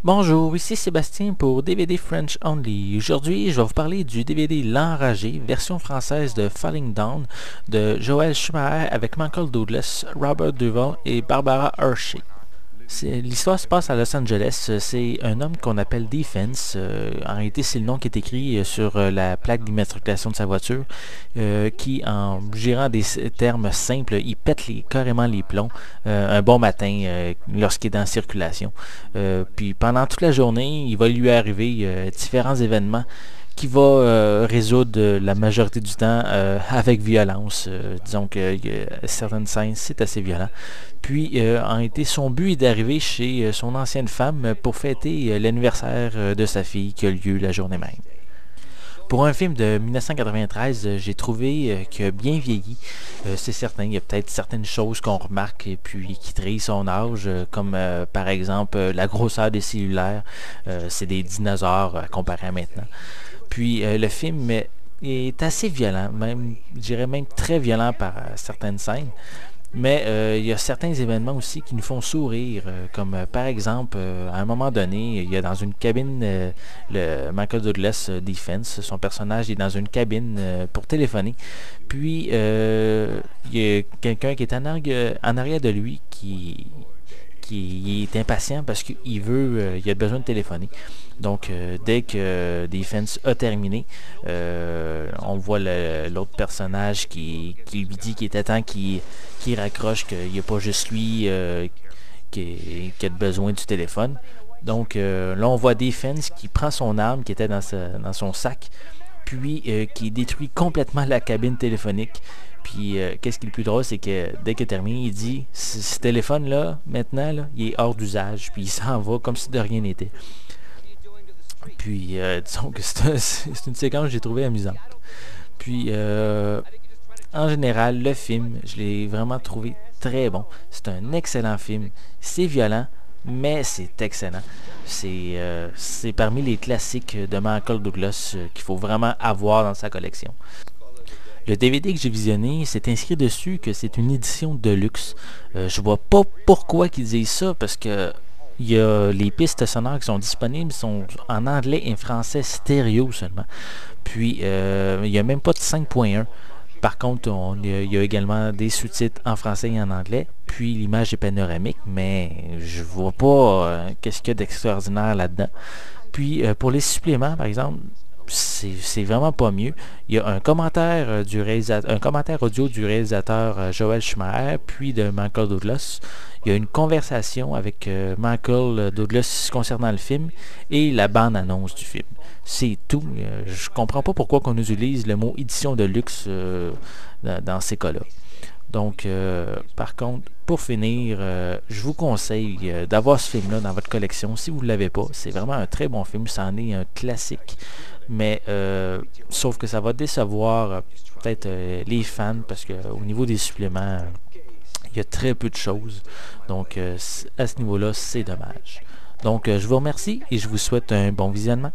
Bonjour, ici Sébastien pour DVD French Only. Aujourd'hui, je vais vous parler du DVD L'Enragé, version française de Falling Down de Joel Schumacher avec Michael Douglas, Robert Duvall et Barbara Hershey. L'histoire se passe à Los Angeles. C'est un homme qu'on appelle Defense. En réalité, c'est le nom qui est écrit sur la plaque d'immatriculation de sa voiture, qui, en gérant des termes simples, il pète carrément les plombs un bon matin lorsqu'il est en circulation. Puis pendant toute la journée, il va lui arriver différents événements qui va résoudre la majorité du temps avec violence. Disons que certaines scènes, c'est assez violent. Puis, en été, son but est d'arriver chez son ancienne femme pour fêter l'anniversaire de sa fille qui a lieu la journée même. Pour un film de 1993, j'ai trouvé qu'il a bien vieilli. C'est certain, il y a peut-être certaines choses qu'on remarque et puis qui trahissent son âge, comme par exemple la grosseur des cellulaires. C'est des dinosaures comparé à maintenant. Puis le film est assez violent, même, je dirais même très violent par certaines scènes. Mais il y a certains événements aussi qui nous font sourire, comme par exemple, à un moment donné, il y a dans une cabine, le Michael Douglas Defense, son personnage est dans une cabine pour téléphoner. Puis il y a quelqu'un qui est en arrière de lui qui est impatient parce il a besoin de téléphoner. Donc, dès que Defense a terminé, on voit l'autre personnage qui lui dit qu'il était temps qu'il raccroche, qu'il n'y a pas juste lui qui a besoin du téléphone. Donc, là, on voit Defense qui prend son arme qui était dans son sac, puis qui détruit complètement la cabine téléphonique. Puis, qu'est-ce qui est le plus drôle, c'est que dès qu'il termine, il dit ce téléphone-là, maintenant, là, il est hors d'usage. Puis, il s'en va comme si de rien n'était. Puis, disons que c'est une séquence que j'ai trouvée amusante. Puis, en général, le film, je l'ai vraiment trouvé très bon. C'est un excellent film. C'est violent, mais c'est excellent. C'est parmi les classiques de Michael Douglas qu'il faut vraiment avoir dans sa collection. Le DVD que j'ai visionné, c'est inscrit dessus que c'est une édition de luxe. Je vois pas pourquoi qu'ils disent ça, parce que il y a les pistes sonores qui sont disponibles, sont en anglais et en français stéréo seulement. Puis, il n'y a même pas de 5.1. Par contre, il y a également des sous-titres en français et en anglais. Puis, l'image est panoramique, mais je vois pas qu'est-ce qu'il y a d'extraordinaire là-dedans. Puis, pour les suppléments, par exemple, c'est vraiment pas mieux. Il y a un commentaire un commentaire audio du réalisateur Joel Schumacher, puis de Michael Douglas. Il y a une conversation avec Michael Douglas concernant le film et la bande-annonce du film. C'est tout. Je comprends pas pourquoi on utilise le mot édition de luxe dans ces cas-là. Donc, par contre, pour finir, je vous conseille d'avoir ce film-là dans votre collection si vous ne l'avez pas. C'est vraiment un très bon film, c'en est un classique. Mais, sauf que ça va décevoir peut-être les fans parce qu'au niveau des suppléments, il y a très peu de choses. Donc, à ce niveau-là, c'est dommage. Donc, je vous remercie et je vous souhaite un bon visionnement.